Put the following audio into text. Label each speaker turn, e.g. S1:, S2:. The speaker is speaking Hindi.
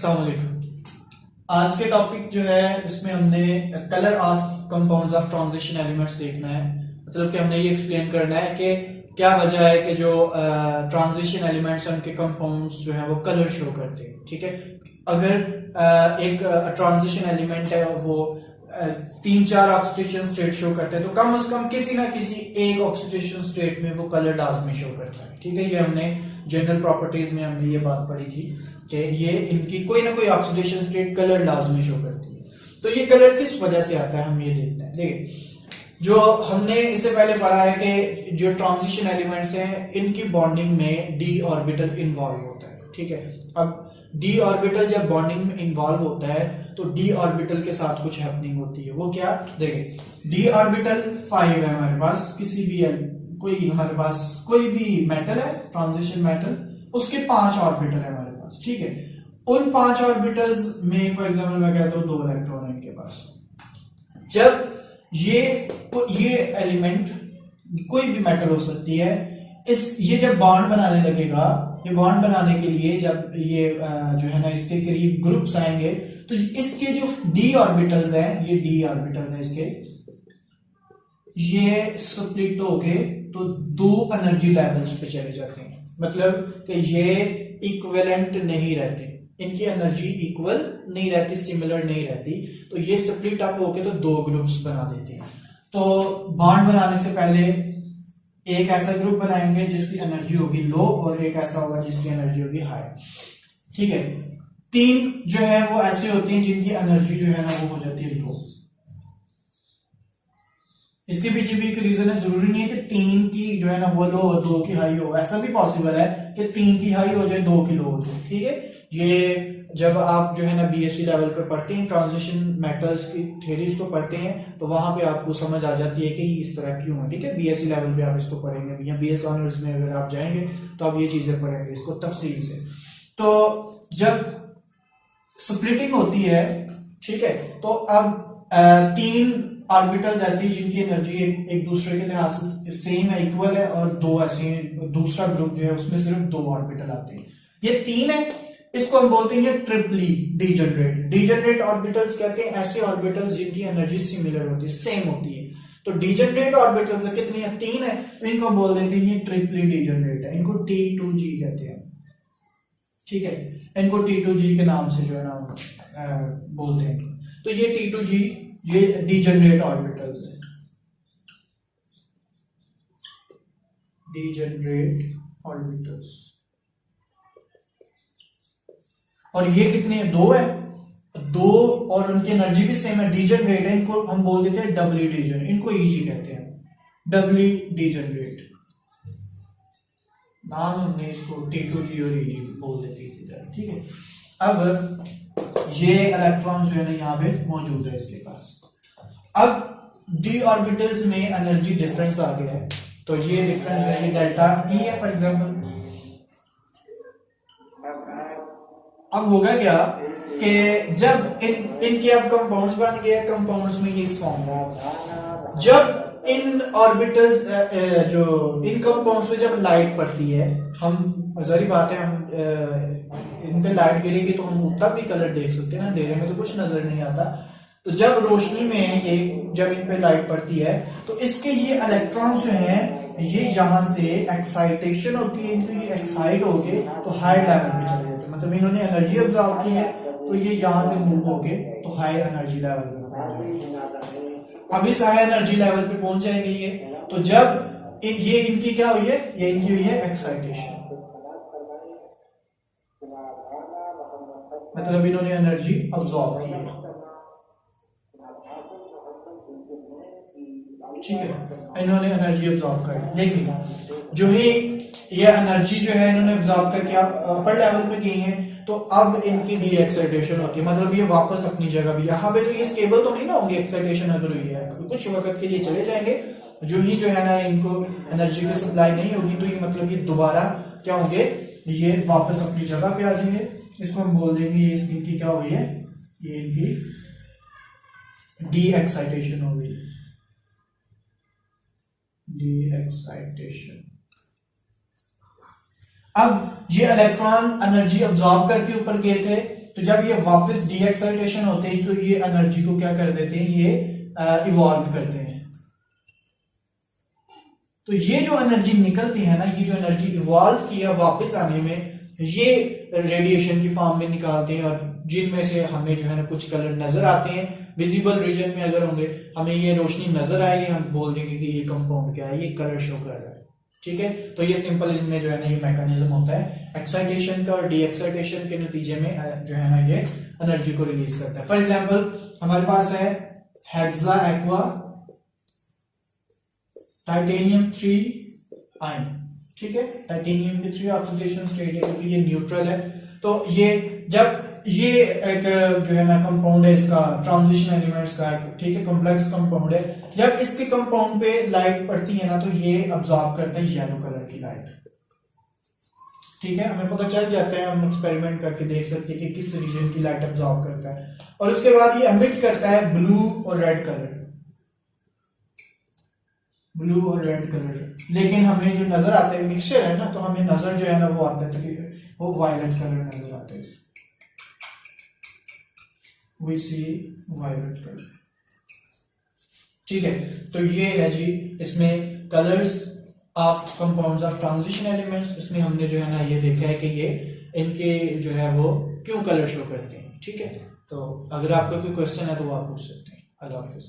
S1: अस्सलाम वालेकुम। आज के टॉपिक जो है इसमें हमने colour of compounds of transition elements देखना है। मतलब कि हमने ये एक्सप्लेन करना है कि क्या वजह है कि जो ट्रांजिशन एलिमेंट्स हैं उनके कंपाउंड्स जो है वो कलर शो करते हैं। ठीक है, अगर एक ट्रांजिशन एलिमेंट है वो 3-4 ऑक्सीडेशन स्टेट शो करते हैं तो कम से कम किसी ना किसी एक ऑक्सीडेशन स्टेट में वो कलर लाजमी शो करता है। ठीक है, ये हमने जनरल प्रॉपर्टीज में हमने ये बात पढ़ी थी कि ये इनकी कोई ना कोई ऑक्सीडेशन स्टेट कलर लाजमी शो करती है। तो ये कलर किस वजह से आता है हम ये देखते हैं। देखिए, जो हमने इससे पहले पढ़ा है कि जो ट्रांजिशन एलिमेंट्स हैं इनकी बॉन्डिंग में डी ऑर्बिटल इन्वॉल्व होता है। ठीक है, अब डी ऑर्बिटल जब बॉन्डिंग में इन्वॉल्व होता है तो डी ऑर्बिटल के साथ कुछ हैपनिंग होती है। वो क्या, देखिए डी ऑर्बिटल 5 है हमारे पास, किसी भी कोई हमारे पास कोई भी मेटल है ट्रांजिशन मेटल, उसके 5 ऑर्बिटल है हमारे पास। ठीक है, उन 5 ऑर्बिटल्स में फॉर एग्जांपल मैं कहता हूं 2 इलेक्ट्रॉन है इनके पास। जब ये एलिमेंट कोई भी मेटल हो सकती है, ये जब बॉन्ड बनाने लगेगा, ये बॉन्ड बनाने के लिए जब ये जो है ना इसके करीब ग्रुप्स आएंगे तो इसके जो डी ऑर्बिटल्स हैं, ये डी ऑर्बिटल्स हैं इसके, ये स्प्लिट होके तो 2 एनर्जी लेवल्स पे चले जाते हैं। मतलब कि ये इक्विवेलेंट नहीं रहते, इनकी एनर्जी इक्वल नहीं रहती, सिमिलर नहीं रहती, तो ये स्प्लिट अप होके तो 2 ग्रुप्स बना देते हैं। तो बॉन्ड बनाने से पहले एक ऐसा ग्रुप बनाएंगे जिसकी एनर्जी होगी लो और एक ऐसा होगा जिसकी एनर्जी होगी हाई। ठीक है, 3 जो है वो ऐसी होती हैं जिनकी एनर्जी जो है ना वो हो जाती है लो। इसके पीछे भी एक रीजन है, जरूरी नहीं है कि 3 की जो है ना वो लो और 2 की हाई हो। ऐसा भी पॉसिबल है कि 3 की हाई हो जाए 2 की लो हो जाए। ठीक है, ये जब आप जो है ना बीएससी लेवल पे पढ़ते हैं, ट्रांजिशन मेटल्स की थ्योरीज को पढ़ते हैं, तो वहां पे आपको समझ आ जाती है कि इस तरह क्यों है। ठीक है, बीएससी लेवल पे आप इसको पढ़ेंगे या बीएस ऑनर्स में अगर आप जाएंगे तो आप ये चीजें पढ़ेंगे इसको तफसील से। तो जब स्प्लिटिंग होती है, ठीक है, तो अब 3 ऑर्बिटल्स ऐसी जिनकी एनर्जी एक दूसरे के लिहाज से सेम है, इक्वल है, और 2 ऐसे दूसरा ग्रुप जो है उसमें सिर्फ 2 ऑर्बिटल आते हैं। ये 3 है, इसको हम बोलते हैं ट्रिपली डीजनरेट। डीजनरेट ऑर्बिटल्स कहते हैं ऐसे ऑर्बिटल्स जिनकी एनर्जी सिमिलर होती है, सेम होती है। तो डीजनरेट ऑर्बिटल्स कितनी है, 3 है, इनको बोल देते हैं ये ट्रिपली डीजनरेट है, इनको T2G कहते हैं। ठीक है, इनको T2G के नाम से जो है ना बोलते हैं। तो ये T2G ये डीजनरेट ऑर्बिटल्स है, डीजनरेट ऑर्बिटल्स। और ये कितने, 2 है, 2 और उनकी एनर्जी भी सेम है, डीजनरेट है, इनको हम बोल देते हैं डबली डीजन, इनको ईजी कहते हैं, डबली डीजनरेट नाम हमने इसको T2G और ईजी बोल देते हैं इसी तरह। ठीक है, अब ये इलेक्ट्रॉन जो है ना यहाँ पे मौजूद है इसके पास। अब डी ऑर्बिटल्स में एनर्जी डिफरेंस आ गया है, तो ये डिफरेंस है ये डेल्टा E है फॉर एग्जांपल। अब होगा क्या कि जब इनके अब कंपाउंड्स बन गए, कंपाउंड्स में ये फॉर्म है, जब इन ऑर्बिटल्स जो इन कंपाउंड्स पे जब लाइट पड़ती है, हम जारी बात है हम इन पे लाइट गिरेगी तो हम तब भी कलर देख सकते हैं ना, अंधेरे में तो कुछ नजर नहीं आता। तो जब रोशनी में ये जब इन पे लाइट पड़ती है तो इसके ये इलेक्ट्रॉन्स जो हैं ये यहां से एक्साइटेशन होती है, इनको ये एक्साइट होके तो हाई लेवल पे चले जाते हैं। मतलब इन्होंने एनर्जी ऑब्जॉर्व की है तो ये यहां से मूव होके तो हाई एनर्जी लेवल पे पहुंच जाएंगे। अब इस हाई एनर्जी लेवल पे पहुंच जाएंगे ये, तो जब ये इनकी क्या हुई है, ये इनकी हुई है एक्साइटेशन, मतलब इन्होंने एनर्जी ऑब्जॉर्व की है। ठीक है, इन्होंने एनर्जी ऑब्जॉर्व कर, लेकिन जो ही ये एनर्जी जो है इन्होंने ऑब्जॉर्व करके अपर लेवल पे गई है तो अब इनकी डी एक्साइटेशन होती है, मतलब ये वापस अपनी जगह भी, यहाँ पे तो ये स्टेबल तो नहीं ना होंगे, एक्साइटेशन अगर हुई है कुछ वक्त के लिए चले जाएंगे। जो ही जो है ना इनको एनर्जी की सप्लाई नहीं होगी तो ये मतलब ये दोबारा क्या होंगे, ये वापस अपनी जगह पे आ जाएंगे। इसको हम बोल देंगे ये इनकी क्या हुई है, ये इनकी डी एक्साइटेशन हो गई, डी एक्साइटेशन। अब ये इलेक्ट्रॉन एनर्जी ऑब्जॉर्व करके ऊपर गए थे, तो जब ये वापस डी एक्साइटेशन होते हैं तो ये एनर्जी को क्या कर देते हैं, ये इवॉल्व करते हैं। तो ये जो एनर्जी निकलती है ना, ये जो एनर्जी इवॉल्व किया वापस आने में, ये रेडिएशन की फॉर्म में निकालते हैं, और जिनमें से हमें जो है ना कुछ कलर नजर आते हैं। विजिबल रीजन में अगर होंगे, हमें ये रोशनी नजर आएगी, हम बोल देंगे कि ये कंपाउंड क्या है, ये कलर शो कर रहा है। ठीक है, तो ये सिंपल इनमें जो है ना ये मैकेनिज्म होता है एक्साइटेशन का, और डी एक्साइटेशन के नतीजे में जो है ना ये एनर्जी को रिलीज करता है। फॉर एग्जाम्पल हमारे पास है हेक्सा एक्वा टाइटेनियम 3 आयन। ठीक है, टाइटेनियम के 3 ऑक्सीडेशन स्टेट है क्योंकि ये न्यूट्रल है। तो ये जब ये एक जो है ना कंपाउंड है, इसका ट्रांजिशन एलिमेंट्स का, ठीक है, कॉम्प्लेक्स कंपाउंड है। जब इसके कंपाउंड पे लाइट पड़ती है ना, तो ये अब्सॉर्ब करता है येलो कलर की लाइट। ठीक है, हमें पता चल जाता है, हम एक्सपेरिमेंट करके देख सकते हैं कि किस रीजन की लाइट अब्सॉर्ब करता है। और उसके बाद ये एमिट करता है ब्लू और रेड कलर, ब्लू और रेड कलर। लेकिन हमें जो नजर आता है मिक्सचर है ना, तो हमें नजर जो है ना वो आता है, तो वो वायलेट कलर नजर आता है। We see violet color। ठीक है, तो ये है जी इसमें colours of compounds of transition elements. इसमें हमने जो है ना ये देखा है कि ये इनके जो है वो क्यों कलर शो करते हैं। ठीक है, तो अगर आपका कोई क्वेश्चन है तो वो आप पूछ सकते हैं। अल्लाह हाफिज।